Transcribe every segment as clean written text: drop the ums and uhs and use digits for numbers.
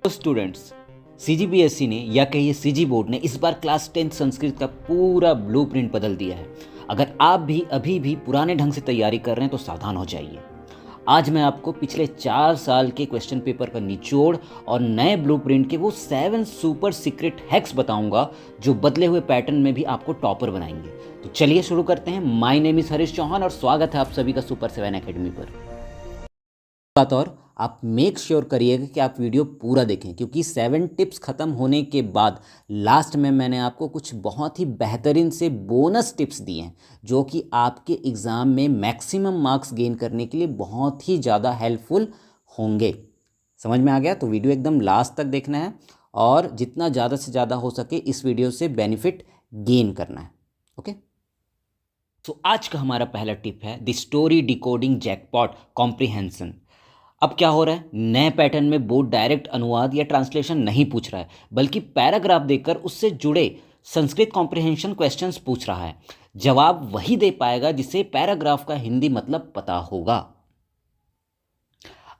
तो students, CGBSE ने या कहिए सीजी बोर्ड ने इस बार क्लास 10 संस्कृत का पूरा ब्लूप्रिंट बदल दिया है। अगर आप भी अभी भी पुराने ढंग से तैयारी कर रहे हैं तो सावधान हो जाइए। आज मैं आपको पिछले 4 साल के क्वेश्चन पेपर का निचोड़ और नए ब्लूप्रिंट के वो 7 सुपर सीक्रेट हैक्स बताऊंगा जो बदले हुए पैटर्न में भी आपको टॉपर बनाएंगे। तो चलिए शुरू करते हैं। My name is Harish Chauhan और स्वागत है आप सभी का सुपर 7 एकेडमी पर। बात और आप मेक श्योर करिएगा कि आप वीडियो पूरा देखें, क्योंकि 7 टिप्स ख़त्म होने के बाद लास्ट में मैंने आपको कुछ बहुत ही बेहतरीन से बोनस टिप्स दिए हैं जो कि आपके एग्ज़ाम में मैक्सिमम मार्क्स गेन करने के लिए बहुत ही ज़्यादा हेल्पफुल होंगे। समझ में आ गया? तो वीडियो एकदम लास्ट तक देखना है और जितना ज़्यादा से ज़्यादा हो सके इस वीडियो से बेनिफिट गेन करना है। ओके, तो आज का हमारा पहला टिप है the story decoding jackpot comprehension. अब क्या हो रहा है, नए पैटर्न में बोर्ड डायरेक्ट अनुवाद या ट्रांसलेशन नहीं पूछ रहा है, बल्कि पैराग्राफ देकर उससे जुड़े संस्कृत कॉम्प्रिहेंशन क्वेश्चंस पूछ रहा है। जवाब वही दे पाएगा जिसे पैराग्राफ का हिंदी मतलब पता होगा।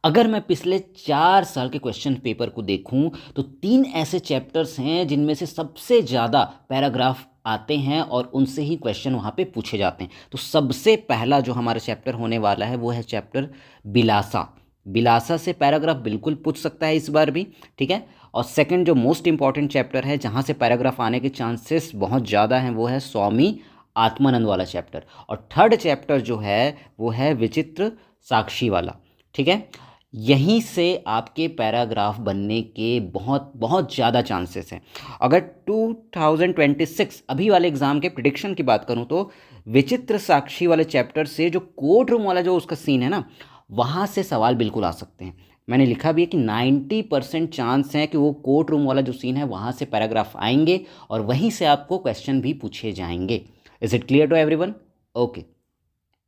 अगर मैं पिछले 4 साल के क्वेश्चन पेपर को देखूं तो 3 ऐसे चैप्टर्स हैं जिनमें से सबसे ज़्यादा पैराग्राफ आते हैं और उनसे ही क्वेश्चन वहाँ पे पूछे जाते हैं। तो सबसे पहला जो हमारा चैप्टर होने वाला है वो है चैप्टर बिलासा। बिलासा से पैराग्राफ बिल्कुल पूछ सकता है इस बार भी, ठीक है। और सेकंड जो मोस्ट इंपॉर्टेंट चैप्टर है जहाँ से पैराग्राफ आने के चांसेस बहुत ज़्यादा हैं वो है स्वामी आत्मानंद वाला चैप्टर। और थर्ड चैप्टर जो है वो है विचित्र साक्षी वाला, ठीक है। यहीं से आपके पैराग्राफ बनने के बहुत बहुत ज़्यादा चांसेस हैं। अगर 2026 अभी वाले एग्ज़ाम के प्रिडिक्शन की बात करूं तो विचित्र साक्षी वाले चैप्टर से जो कोर्ट रूम वाला जो उसका सीन है ना, वहाँ से सवाल बिल्कुल आ सकते हैं। मैंने लिखा भी है कि 90% चांस है कि वो कोर्ट रूम वाला जो सीन है वहाँ से पैराग्राफ आएंगे और वहीं से आपको क्वेश्चन भी पूछे जाएंगे। Is it clear to everyone? Okay,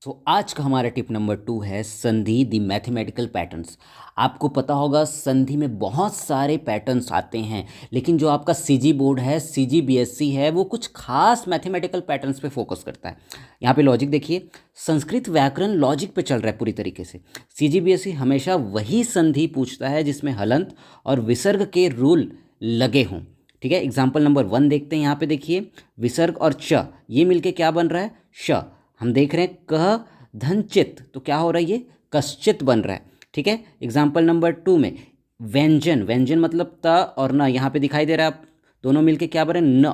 तो आज का हमारा टिप नंबर 2 है संधि द मैथमेटिकल पैटर्न्स। आपको पता होगा संधि में बहुत सारे पैटर्न्स आते हैं, लेकिन जो आपका सीजी बोर्ड है, सीजीबीएसई है, वो कुछ खास मैथमेटिकल पैटर्न्स पे फोकस करता है। यहाँ पे लॉजिक देखिए, संस्कृत व्याकरण लॉजिक पे चल रहा है पूरी तरीके से। सीजीबीएसई हमेशा वही संधि पूछता है जिसमें हलंत और विसर्ग के रूल लगे हों, ठीक है। एग्जाम्पल नंबर 1 देखते हैं। यहाँ पे देखिए विसर्ग और च ये मिलके क्या बन रहा है, श। हम देख रहे हैं कह धन चित, तो क्या हो रहा है, ये कश्चित बन रहा है, ठीक है। एग्जाम्पल नंबर 2 में व्यंजन, व्यंजन मतलब त और न, यहाँ पे दिखाई दे रहा है, आप दोनों मिलके क्या बन रहे हैं, न।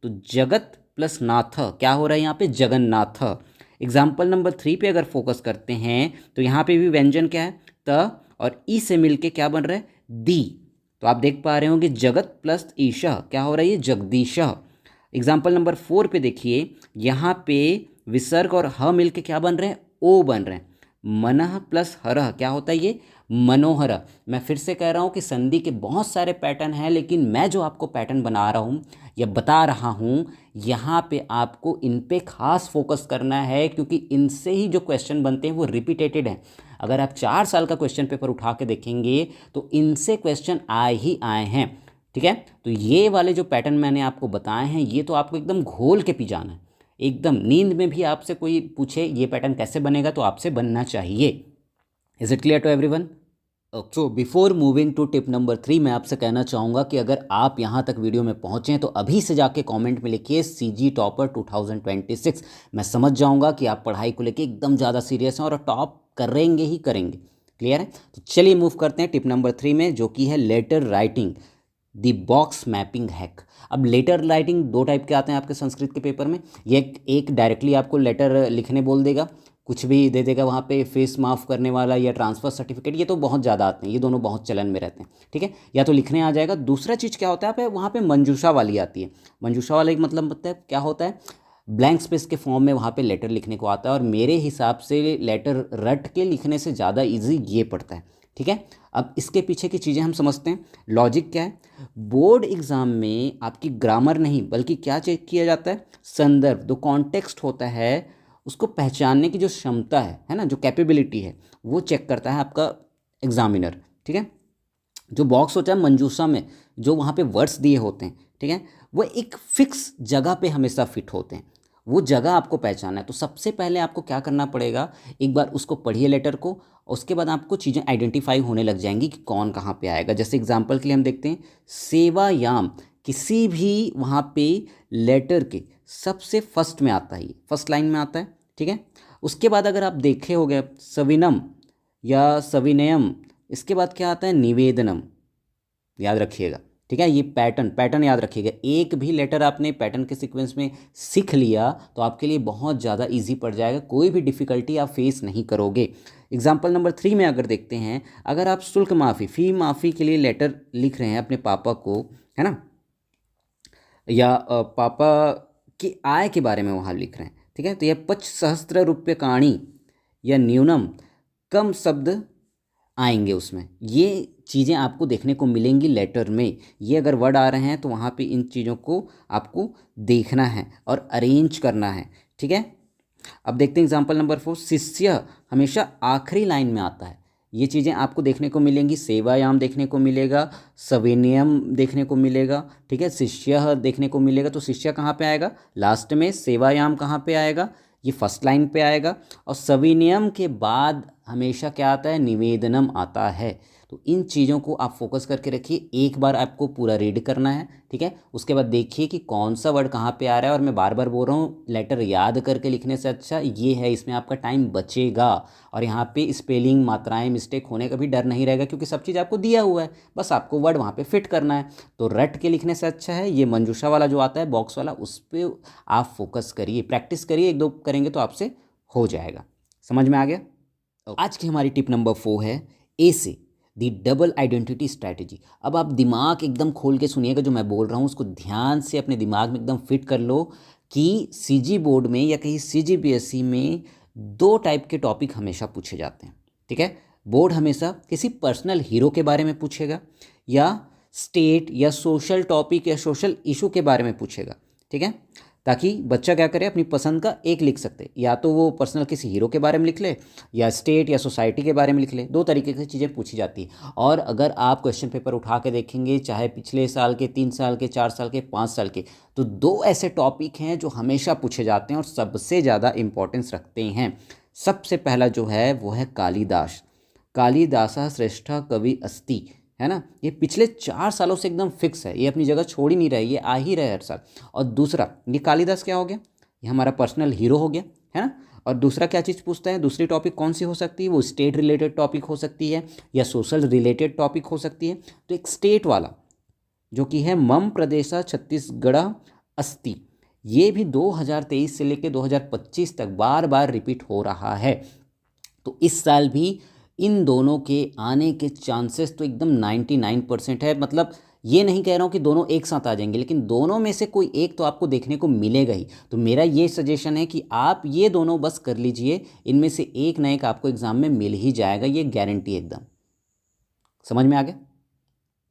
तो जगत प्लस नाथ क्या हो रहा है यहाँ पे, जगन्नाथ। एग्जाम्पल नंबर 3 पे अगर फोकस करते हैं तो यहाँ पे भी व्यंजन क्या है, त और ई से मिलके क्या बन रहा है, दी। तो आप देख पा रहे होंगे जगत प्लस ईशः क्या हो रहा है, ये जगदीशः। एग्जाम्पल नंबर 4 पे देखिए, यहाँ पे विसर्ग और ह मिलके क्या बन रहे हैं, ओ बन रहे हैं। मनः प्लस हरः क्या होता है, ये मनोहर। मैं फिर से कह रहा हूँ कि संधि के बहुत सारे पैटर्न हैं, लेकिन मैं जो आपको पैटर्न बना रहा हूँ या बता रहा हूँ, यहाँ पे आपको इन पे खास फोकस करना है, क्योंकि इनसे ही जो क्वेश्चन बनते हैं वो रिपीटेटेड हैं। अगर आप 4 साल का क्वेश्चन पेपर उठा के देखेंगे तो इनसे क्वेश्चन आए ही आए हैं, ठीक है। तो ये वाले जो पैटर्न मैंने आपको बताए हैं ये तो आपको एकदम घोल के पी जाना है। एकदम नींद में भी आपसे कोई पूछे ये पैटर्न कैसे बनेगा तो आपसे बनना चाहिए। Is it clear to everyone? So before moving to tip number 3 मैं आपसे कहना चाहूँगा कि अगर आप यहाँ तक वीडियो में पहुँचें तो अभी से जाके कमेंट में लिखिए सीजी टॉपर 2026। मैं समझ जाऊँगा कि आप पढ़ाई को लेके एकदम ज़्यादा सीरियस हैं और टॉप करेंगे ही करेंगे। क्लियर है? तो चलिए मूव करते हैं टिप नंबर 3 में, जो कि है letter writing the box mapping hack. अब लेटर राइटिंग 2 टाइप के आते हैं आपके संस्कृत के पेपर में। ये एक डायरेक्टली आपको लेटर लिखने बोल देगा, कुछ भी दे देगा वहाँ पे, फीस माफ़ करने वाला या ट्रांसफ़र सर्टिफिकेट, ये तो बहुत ज़्यादा आते हैं, ये दोनों बहुत चलन में रहते हैं, ठीक है। या तो लिखने आ जाएगा। दूसरा चीज़ क्या होता है, वहाँ पे मंजूषा वाली आती है। मंजूषा वाला एक मतलब क्या होता है, ब्लैंक स्पेस के फॉर्म में वहाँ पे लेटर लिखने को आता है, और मेरे हिसाब से लेटर रट के लिखने से ज़्यादा ईजी ये पड़ता है, ठीक है। अब इसके पीछे की चीज़ें हम समझते हैं। लॉजिक क्या है, बोर्ड एग्ज़ाम में आपकी ग्रामर नहीं बल्कि क्या चेक किया जाता है, संदर्भ, जो कॉन्टेक्स्ट होता है उसको पहचानने की जो क्षमता है ना, जो कैपेबिलिटी है, वो चेक करता है आपका एग्जामिनर, ठीक है। जो बॉक्स होता है मंजूषा में, जो वहाँ पे वर्ड्स दिए होते हैं, ठीक है, वो एक फिक्स जगह पे हमेशा फिट होते हैं। वो जगह आपको पहचानना है। तो सबसे पहले आपको क्या करना पड़ेगा, एक बार उसको पढ़िए लेटर को, उसके बाद आपको चीज़ें आइडेंटिफाई होने लग जाएंगी कि कौन कहाँ पे आएगा। जैसे एग्जांपल के लिए हम देखते हैं सेवायाम, किसी भी वहाँ पे लेटर के सबसे फर्स्ट में आता है, फर्स्ट लाइन में आता है, ठीक है। उसके बाद अगर आप देखे हो गए सविनम या सविनयम, इसके बाद क्या आता है निवेदनम, याद रखिएगा, ठीक है। ये पैटर्न याद रखिएगा। एक भी लेटर आपने पैटर्न के सीक्वेंस में सीख लिया तो आपके लिए बहुत ज़्यादा इजी पड़ जाएगा, कोई भी डिफ़िकल्टी आप फेस नहीं करोगे। एग्जाम्पल नंबर 3 में अगर देखते हैं, अगर आप शुल्क माफ़ी, फ़ी माफ़ी के लिए लेटर लिख रहे हैं अपने पापा को, है ना, या पापा की आय के बारे में वहाँ लिख रहे हैं, ठीक है, तो यह 5,000 रूप्यकाणि या न्यूनम, कम शब्द आएंगे उसमें। ये चीज़ें आपको देखने को मिलेंगी लेटर में। ये अगर वर्ड आ रहे हैं तो वहाँ पे इन चीज़ों को आपको देखना है और अरेंज करना है, ठीक है। अब देखते हैं एग्जाम्पल नंबर 4, शिष्य हमेशा आखिरी लाइन में आता है। ये चीज़ें आपको देखने को मिलेंगी, सेवायाम देखने को मिलेगा, सविनयम देखने को मिलेगा, ठीक है, शिष्य देखने को मिलेगा। तो शिष्य कहाँ पे आएगा, लास्ट में। सेवायाम कहाँ पे आएगा, ये फर्स्ट लाइन पे आएगा। और सविनयम के बाद हमेशा क्या आता है, निवेदनम आता है। तो इन चीज़ों को आप फोकस करके रखिए। एक बार आपको पूरा रीड करना है, ठीक है, उसके बाद देखिए कि कौन सा वर्ड कहाँ पे आ रहा है। और मैं बार बार बोल रहा हूँ, लेटर याद करके लिखने से अच्छा ये है, इसमें आपका टाइम बचेगा और यहाँ पे स्पेलिंग मात्राएं मिस्टेक होने का भी डर नहीं रहेगा, क्योंकि सब चीज़ आपको दिया हुआ है, बस आपको वर्ड वहाँ पे फिट करना है। तो रट के लिखने से अच्छा है ये मंजूषा वाला जो आता है बॉक्स वाला, उस पर आप फोकस करिए, प्रैक्टिस करिए, 1-2 करेंगे तो आपसे हो जाएगा। समझ में आ गया? आज की हमारी टिप नंबर 4 है ए से दी डबल आइडेंटिटी स्ट्रैटेजी। अब आप दिमाग एकदम खोल के सुनिएगा, जो मैं बोल रहा हूँ उसको ध्यान से अपने दिमाग में एकदम फिट कर लो कि सीजी बोर्ड में या कहीं सीजीपीएससी में 2 टाइप के टॉपिक हमेशा पूछे जाते हैं, ठीक है। बोर्ड हमेशा किसी पर्सनल हीरो के बारे में पूछेगा या स्टेट या सोशल टॉपिक या सोशल इशू के बारे में पूछेगा, ठीक है, ताकि बच्चा क्या करे, अपनी पसंद का एक लिख सकते, या तो वो पर्सनल किसी हीरो के बारे में लिख ले या स्टेट या सोसाइटी के बारे में लिख ले। 2 तरीके की चीज़ें पूछी जाती है। और अगर आप क्वेश्चन पेपर उठा के देखेंगे, चाहे पिछले साल के, 3 साल के, 4 साल के, 5 साल के, तो 2 ऐसे टॉपिक हैं जो हमेशा पूछे जाते हैं और सबसे ज़्यादा इंपॉर्टेंस रखते हैं। सबसे पहला जो है वो है कालिदास, कालिदासः श्रेष्ठः कवि अस्ति, है ना। ये पिछले 4 सालों से एकदम फिक्स है, ये अपनी जगह छोड़ ही नहीं रहा है, ये आ ही रहा है हर साल। और दूसरा, ये कालिदास क्या हो गया, ये हमारा पर्सनल हीरो हो गया, है ना। और दूसरा क्या चीज़ पूछता है, दूसरी टॉपिक कौन सी हो सकती है, वो स्टेट रिलेटेड टॉपिक हो सकती है या सोशल रिलेटेड टॉपिक हो सकती है। तो एक स्टेट वाला जो कि है मम प्रदेश छत्तीसगढ़ अस्ति, ये भी 2023 से लेकर 2025 तक बार बार रिपीट हो रहा है। तो इस साल भी इन दोनों के आने के चांसेस तो एकदम 99% है। मतलब ये नहीं कह रहा हूँ कि दोनों एक साथ आ जाएंगे, लेकिन दोनों में से कोई एक तो आपको देखने को मिलेगा ही। तो मेरा ये सजेशन है कि आप ये दोनों बस कर लीजिए, इनमें से एक ना एक आपको एग्जाम में मिल ही जाएगा, ये गारंटी एकदम। समझ में आ गया?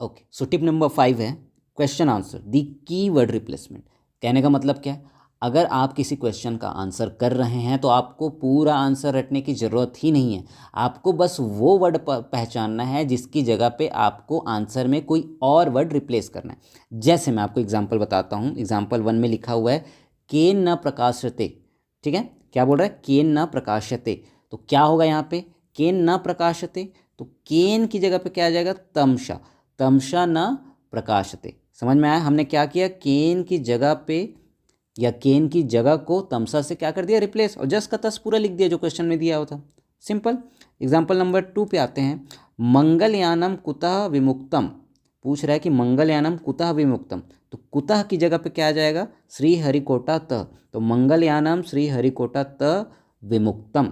ओके, सो टिप नंबर 5 है question answer the keyword replacement. कहने का मतलब क्या है, अगर आप किसी क्वेश्चन का आंसर कर रहे हैं तो आपको पूरा आंसर रटने की ज़रूरत ही नहीं है, आपको बस वो वर्ड पहचानना है जिसकी जगह पे आपको आंसर में कोई और वर्ड रिप्लेस करना है। जैसे मैं आपको एग्जांपल बताता हूँ, एग्जांपल 1 में लिखा हुआ है केन न प्रकाशते, ठीक है, क्या बोल रहा है, केन न प्रकाशते। तो क्या होगा यहाँ पे, केन न प्रकाशते, तो केन की जगह पे क्या आ जाएगा, तमशा, तमशा न प्रकाशते। समझ में आया, हमने क्या किया, केन की जगह पे या केन की जगह को तमसा से क्या कर दिया, रिप्लेस, और जस का तस पूरा लिख दिया जो क्वेश्चन में दिया हुआ था, सिंपल। एग्जाम्पल नंबर 2 पे आते हैं, मंगलयानम कुतः विमुक्तम, पूछ रहा है कि मंगलयानम कुतः विमुक्तम, तो कुतः की जगह पे क्या आ जाएगा, श्रीहरिकोटा त, तो मंगलयानम श्रीहरिकोटा त विमुक्तम।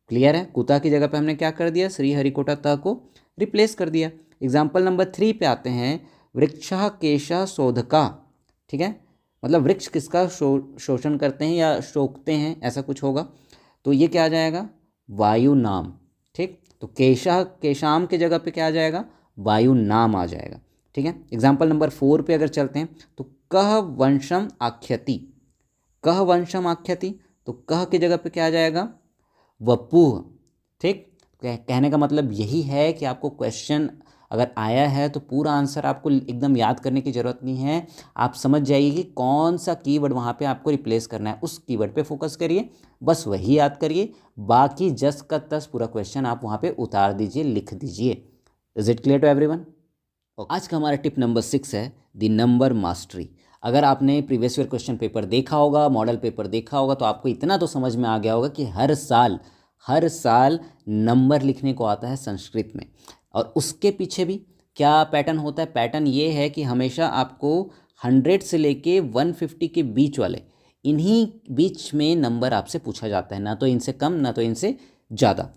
क्लियर है, कुतः की जगह पे हमने क्या कर दिया, श्रीहरिकोटा त को रिप्लेस कर दिया। एग्जाम्पल नंबर 3 पे आते हैं, वृक्षः केशः शोधका, ठीक है, मतलब वृक्ष किसका शोषण करते हैं या शोकते हैं, ऐसा कुछ होगा। तो ये क्या आ जाएगा, वायु नाम, ठीक। तो केशाम के जगह पे क्या आ जाएगा, वायु नाम आ जाएगा, ठीक है। एग्जाम्पल नंबर 4 पे अगर चलते हैं, तो कह वंशम आख्यति, कह वंशम आख्यति, तो कह की जगह पे क्या आ जाएगा, वपुः, ठीक। कहने का मतलब यही है कि आपको क्वेश्चन अगर आया है तो पूरा आंसर आपको एकदम याद करने की ज़रूरत नहीं है, आप समझ जाइए कि कौन सा कीवर्ड वहाँ पे आपको रिप्लेस करना है, उस कीवर्ड पे फोकस करिए, बस वही याद करिए, बाकी जस का तस पूरा क्वेश्चन आप वहाँ पे उतार दीजिए, लिख दीजिए। Is it clear to everyone? आज का हमारा टिप नंबर 6 है द नंबर मास्टरी। अगर आपने प्रीवियस ईयर क्वेश्चन पेपर देखा होगा, मॉडल पेपर देखा होगा, तो आपको इतना तो समझ में आ गया होगा कि हर साल नंबर लिखने को आता है संस्कृत में। और उसके पीछे भी क्या पैटर्न होता है? पैटर्न ये है कि हमेशा आपको 100 से लेके 150 के बीच वाले, इन्हीं बीच में नंबर आपसे पूछा जाता है, ना तो इनसे कम ना तो इनसे ज़्यादा।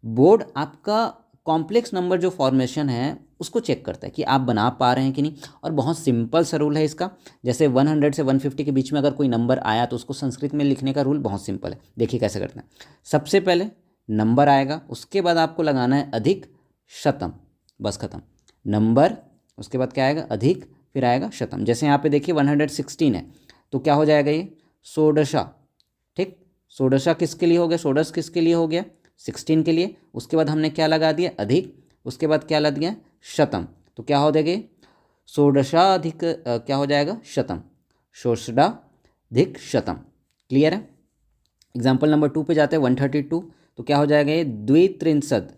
बोर्ड आपका कॉम्प्लेक्स नंबर जो फॉर्मेशन है उसको चेक करता है कि आप बना पा रहे हैं कि नहीं। और बहुत सिंपल सा रूल है इसका, जैसे 100 से 150 के बीच में अगर कोई नंबर आया तो उसको संस्कृत में लिखने का रूल बहुत सिंपल है। देखिए कैसे करते हैं। सबसे पहले नंबर आएगा, उसके बाद आपको लगाना है अधिक शतम, बस खत्म। नंबर, उसके बाद क्या आएगा? अधिक, फिर आएगा शतम। जैसे यहाँ पे देखिए 116 है तो क्या हो जाएगा? ये षोडशा। ठीक, षोडशा किसके लिए हो गया? षोडश किसके लिए हो गया? 16 के लिए। उसके बाद हमने क्या लगा दिया? अधिक। उसके बाद क्या लग गया? शतम। तो क्या हो जाएगा? षोडशाधिक क्या हो जाएगा? शतम। षोडशाधिक शतम। क्लियर है? एग्जाम्पल नंबर 2 पे जाते हैं, 132। तो क्या हो जाएगा? ये द्वित्रिंशदिक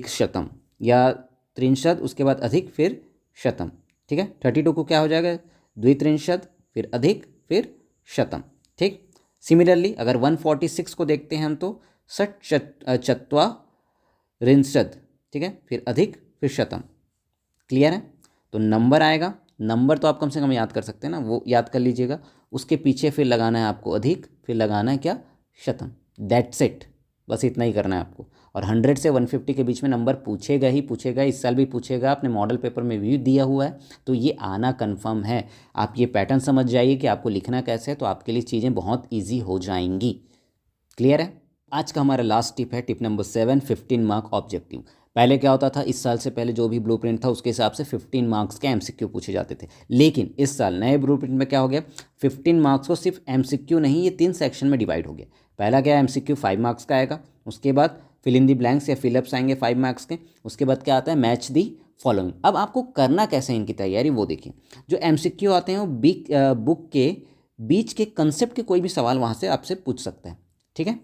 शतम, या त्रिंशद उसके बाद अधिक फिर शतम। ठीक है, 32 को क्या हो जाएगा? द्वित्रिंशद फिर अधिक फिर शतम। ठीक, सिमिलरली अगर 146 को देखते हैं हम तो षट चत्वारिंशद, ठीक है, फिर अधिक फिर शतम। क्लियर है? तो नंबर आएगा, नंबर तो आप कम से कम याद कर सकते हैं ना, वो याद कर लीजिएगा। उसके पीछे फिर लगाना है आपको अधिक, फिर लगाना है क्या? शतम। दैट्स इट, बस इतना ही करना है आपको। और 100 से 150 के बीच में नंबर पूछेगा ही पूछेगा, इस साल भी पूछेगा, अपने मॉडल पेपर में भी दिया हुआ है, तो ये आना कन्फर्म है। आप ये पैटर्न समझ जाइए कि आपको लिखना कैसे है, तो आपके लिए चीज़ें बहुत ईजी हो जाएंगी। क्लियर है? आज का हमारा लास्ट टिप है टिप नंबर 7, 15 मार्क ऑब्जेक्टिव। पहले क्या होता था, इस साल से पहले जो भी ब्लूप्रिंट था उसके हिसाब से 15 मार्क्स के एमसीक्यू पूछे जाते थे। लेकिन इस साल नए ब्लूप्रिंट में क्या हो गया? 15 मार्क्स को सिर्फ एमसीक्यू नहीं, ये 3 सेक्शन में डिवाइड हो गया। पहला क्या? एमसीक्यू 5 मार्क्स का आएगा। उसके बाद फिल इन दी ब्लैंक्स या फिलअप्स आएंगे 5 मार्क्स के। उसके बाद क्या आता है? Match the following. अब आपको करना कैसे इनकी तैयारी वो देखिए। जो एमसीक्यू आते हैं वो बुक के बीच के कंसेप्ट के कोई भी सवाल वहाँ से आपसे पूछ सकता है। ठीक है,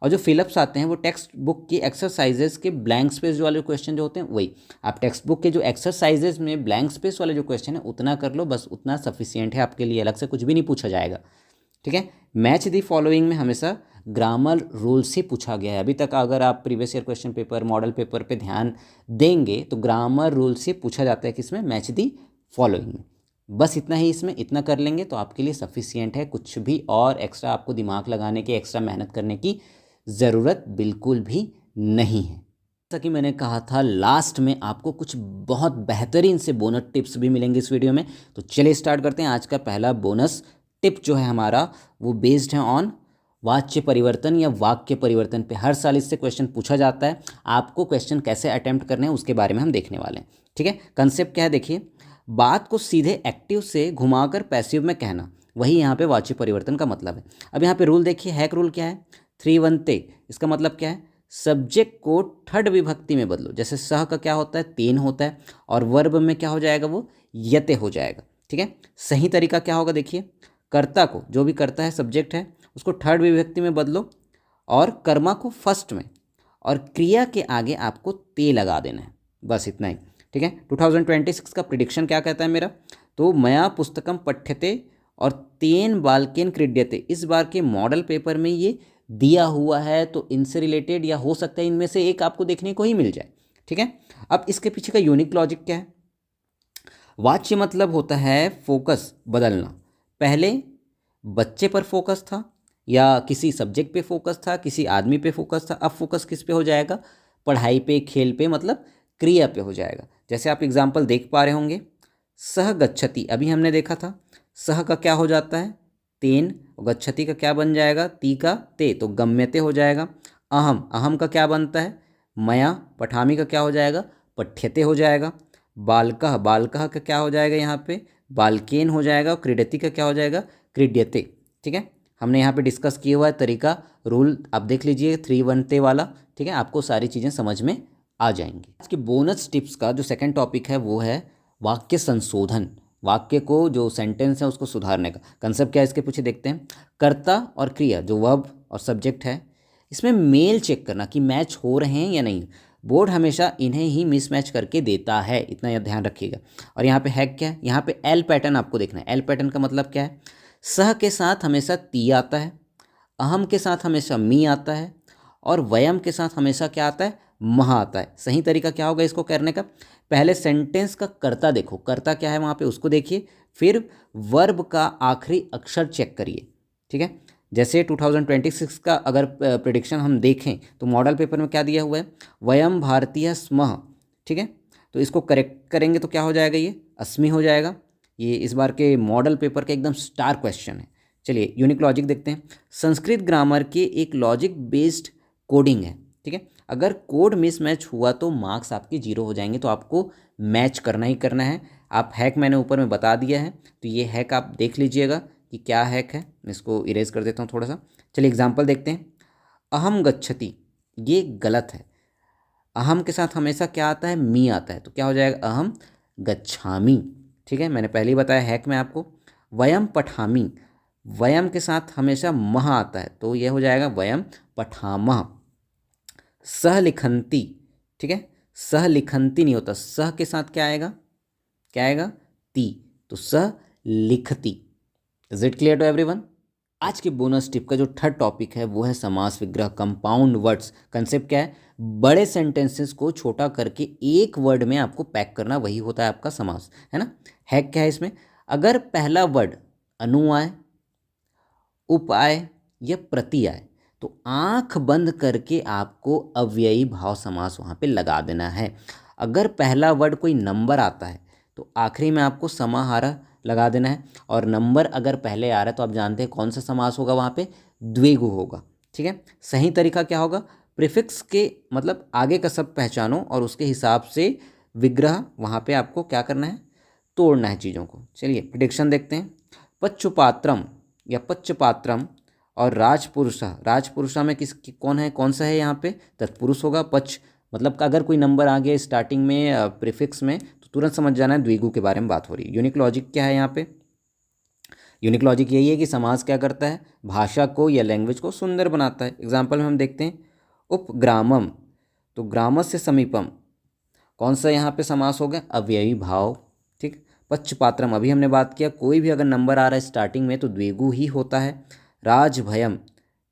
और जो फिलअप्स आते हैं वो टेक्स्ट बुक की एक्सरसाइजेज के ब्लैंक स्पेस वाले क्वेश्चन जो होते हैं वही। आप टेक्स्ट बुक के जो एक्सरसाइजेज में ब्लैंक स्पेस वाले जो क्वेश्चन है उतना कर लो, बस उतना सफिशियंट है आपके लिए, अलग से कुछ भी नहीं पूछा जाएगा। ठीक है, मैच दी फॉलोइंग में हमेशा ग्रामर रूल से पूछा गया है। अभी तक अगर आप previous year question paper, model paper पे ध्यान देंगे तो ग्रामर रूल से पूछा जाता है किसमें? मैच दी फॉलोइंग में। बस इतना ही, इसमें इतना कर लेंगे तो आपके लिए सफिशियंट है। कुछ भी और एक्स्ट्रा आपको दिमाग लगाने की, एक्स्ट्रा मेहनत करने की ज़रूरत बिल्कुल भी नहीं है। जैसा कि मैंने कहा था, लास्ट में आपको कुछ बहुत बेहतरीन से बोनस टिप्स भी मिलेंगे इस वीडियो में। तो चलिए स्टार्ट करते हैं। आज का पहला बोनस टिप जो है हमारा वो बेस्ड है ऑन वाच्य परिवर्तन या वाक्य परिवर्तन पे। हर साल इससे क्वेश्चन पूछा जाता है, आपको क्वेश्चन कैसे अटेम्प्ट करने हैं उसके बारे में हम देखने वाले हैं। ठीक है, कंसेप्ट क्या है देखिए। बात को सीधे एक्टिव से घुमाकर पैसिव में कहना, वही यहाँ पे वाच्य परिवर्तन का मतलब है। अब यहाँ पे रूल देखिए, हैक रूल क्या है? 3-1-ते। इसका मतलब क्या है? सब्जेक्ट को थर्ड विभक्ति में बदलो। जैसे सह का क्या होता है? 3 होता है, और वर्ब में क्या हो जाएगा? वो यते हो जाएगा। ठीक है, सही तरीका क्या होगा देखिए। कर्ता को, जो भी कर्ता है सब्जेक्ट है, उसको थर्ड विभक्ति में बदलो, और कर्मा को फर्स्ट में, और क्रिया के आगे आपको ते लगा देना है, बस इतना ही। ठीक है, 2026 का प्रिडिक्शन क्या कहता है मेरा? तो मया पुस्तकम पठ्यते और तेन बालकेन क्रीड्यते, इस बार के मॉडल पेपर में ये दिया हुआ है, तो इनसे रिलेटेड या हो सकता है इनमें से एक आपको देखने को ही मिल जाए। ठीक है, अब इसके पीछे का यूनिक लॉजिक क्या है? वाच्य मतलब होता है फोकस बदलना। पहले बच्चे पर फोकस था, या किसी सब्जेक्ट पे फोकस था, किसी आदमी पे फोकस था। अब फोकस किस पे हो जाएगा? पढ़ाई पे, खेल पे, मतलब क्रिया पे हो जाएगा। जैसे आप एग्जाम्पल देख पा रहे होंगे, सह गच्छति, अभी हमने देखा था सह का क्या हो जाता है? तेन, और गच्छति का क्या बन जाएगा? ती का ते, तो गम्यते हो जाएगा। अहम, अहम का क्या बनता है? मया, पठामी का क्या हो जाएगा? पठ्यते हो जाएगा। बालकः, बालकः का क्या हो जाएगा यहाँ पे? बालकेन हो जाएगा। और क्रीडति का क्या हो जाएगा? क्रीड्यते। ठीक है, हमने यहाँ पे डिस्कस किया हुआ है तरीका, रूल आप देख लीजिए 3-1-ते वाला। ठीक है, आपको सारी चीज़ें समझ में आ जाएंगे। आज के बोनस टिप्स का जो सेकंड टॉपिक है वो है वाक्य संशोधन। वाक्य को जो सेंटेंस है उसको सुधारने का कंसेप्ट क्या है इसके पीछे देखते हैं। कर्ता और क्रिया जो वर्ब और सब्जेक्ट है, इसमें मेल चेक करना कि मैच हो रहे हैं या नहीं। बोर्ड हमेशा इन्हें ही मिसमैच करके देता है, इतना यह ध्यान रखिएगा। और यहाँ पे है क्या है, यहाँ पे एल पैटर्न आपको देखना है। एल पैटर्न का मतलब क्या है, सह के साथ हमेशा ती आता है, अहम के साथ हमेशा मी आता है, और वयम के साथ हमेशा क्या आता है, महा आता है। सही तरीका क्या होगा इसको करने का, पहले सेंटेंस का कर्ता देखो, कर्ता क्या है वहाँ पे उसको देखिए, फिर वर्ब का आखिरी अक्षर चेक करिए। ठीक है, जैसे 2026 का अगर प्रिडिक्शन हम देखें तो मॉडल पेपर में क्या दिया हुआ है, वयम भारतीय स्मः। ठीक है, तो इसको करेक्ट करेंगे तो क्या हो जाएगा, ये अस्मि हो जाएगा। ये इस बार के मॉडल पेपर का एकदम स्टार क्वेश्चन है। चलिए यूनिक लॉजिक देखते हैं। संस्कृत ग्रामर के एक लॉजिक बेस्ड कोडिंग है। ठीक है, अगर कोड मिसमैच हुआ तो मार्क्स आपके 0 हो जाएंगे, तो आपको मैच करना ही करना है। आप हैक मैंने ऊपर में बता दिया है, तो ये हैक आप देख लीजिएगा कि क्या हैक है। मैं इसको इरेज कर देता हूँ थोड़ा सा। चलिए एग्जांपल देखते हैं। अहम गच्छति, ये गलत है। अहम के साथ हमेशा क्या आता है, मी आता है, तो क्या हो जाएगा, अहम गच्छामि। ठीक है, मैंने पहले ही बताया हैक में आपको। वयम पठामि, वयम के साथ हमेशा मह आता है, तो यह हो जाएगा वयम पठामः। सह लिखंती, ठीक है, सह लिखंती नहीं होता, सह के साथ क्या आएगा, क्या आएगा, ती, तो सह लिखती। Is it clear to everyone. आज के बोनस टिप का जो थर्ड टॉपिक है वो है समास विग्रह, कंपाउंड वर्ड्स। कंसेप्ट क्या है, बड़े सेंटेंसेस को छोटा करके एक वर्ड में आपको पैक करना, वही होता है आपका समास, है ना। हैक क्या है इसमें, अगर पहला वर्ड अनु आए, उप आए या प्रति आए, तो आंख बंद करके आपको अव्ययी भाव समास वहाँ पे लगा देना है। अगर पहला वर्ड कोई नंबर आता है तो आखिरी में आपको समाहारा लगा देना है, और नंबर अगर पहले आ रहा है तो आप जानते हैं कौन सा समास होगा, वहाँ पे द्विगु होगा। ठीक है, सही तरीका क्या होगा, प्रीफिक्स के मतलब आगे का शब्द पहचानो और उसके हिसाब से विग्रह वहाँ पे आपको क्या करना है, तोड़ना है चीज़ों को। चलिए प्रिडिक्शन देखते हैं। पच्चुपात्रम या पच्चपात्रम और राजपुरुषा, राजपुरुषा में कौन है, कौन सा है यहाँ पे, तत्पुरुष होगा। पच मतलब का अगर कोई नंबर आ गया स्टार्टिंग में प्रीफिक्स में तो तुरंत समझ जाना है द्विगु के बारे में बात हो रही है। यूनिक लॉजिक क्या है यहाँ पे, यूनिक लॉजिक यही है कि समास क्या करता है, भाषा को या लैंग्वेज को सुंदर बनाता है। एग्जाम्पल में हम देखते हैं, उपग्रामम, तो ग्रामस से समीपम, कौन सा यहाँ पे समास हो गया, अव्ययी भाव। ठीक, पक्षपात्रम अभी हमने बात किया, कोई भी अगर नंबर आ रहा है स्टार्टिंग में तो द्विगु ही होता है। राजभयम,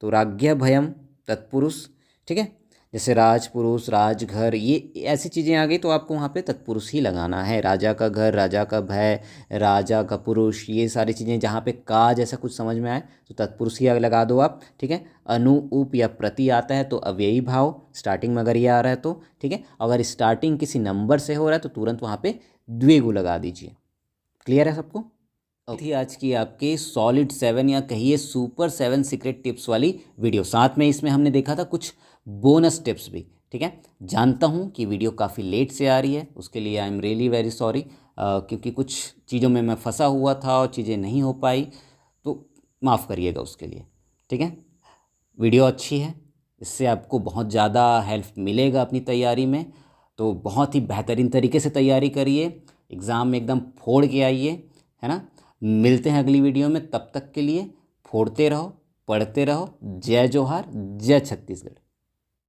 तो राज्ञ भयम तत्पुरुष। ठीक है, जैसे राजपुरुष, राजघर, ये ऐसी चीज़ें आ गई तो आपको वहाँ पे तत्पुरुष ही लगाना है। राजा का घर, राजा का भय, राजा का पुरुष, ये सारी चीज़ें जहाँ पे का जैसा कुछ समझ में आए तो तत्पुरुष ही लगा दो आप। ठीक है, अनु, उप या प्रति आता है तो अव्ययी भाव स्टार्टिंग में अगर ये आ रहा है तो। ठीक है, अगर स्टार्टिंग किसी नंबर से हो रहा है तो तुरंत वहाँ पे द्विगु लगा दीजिए। क्लियर है सबको। थी आज की आपके सॉलिड 7 या कहिए सुपर 7 सीक्रेट टिप्स वाली वीडियो। साथ में इसमें हमने देखा था कुछ बोनस टिप्स भी। ठीक है, जानता हूँ कि वीडियो काफ़ी लेट से आ रही है, उसके लिए I am really very sorry, क्योंकि कुछ चीज़ों में मैं फंसा हुआ था और चीज़ें नहीं हो पाई, तो माफ़ करिएगा उसके लिए। ठीक है, वीडियो अच्छी है, इससे आपको बहुत ज़्यादा हेल्प मिलेगा अपनी तैयारी में, तो बहुत ही बेहतरीन तरीके से तैयारी करिए, एग्ज़ाम में एकदम फोड़ के आइए, है ना। मिलते हैं अगली वीडियो में, तब तक के लिए फोड़ते रहो, पढ़ते रहो। जय जोहार, जय छत्तीसगढ़।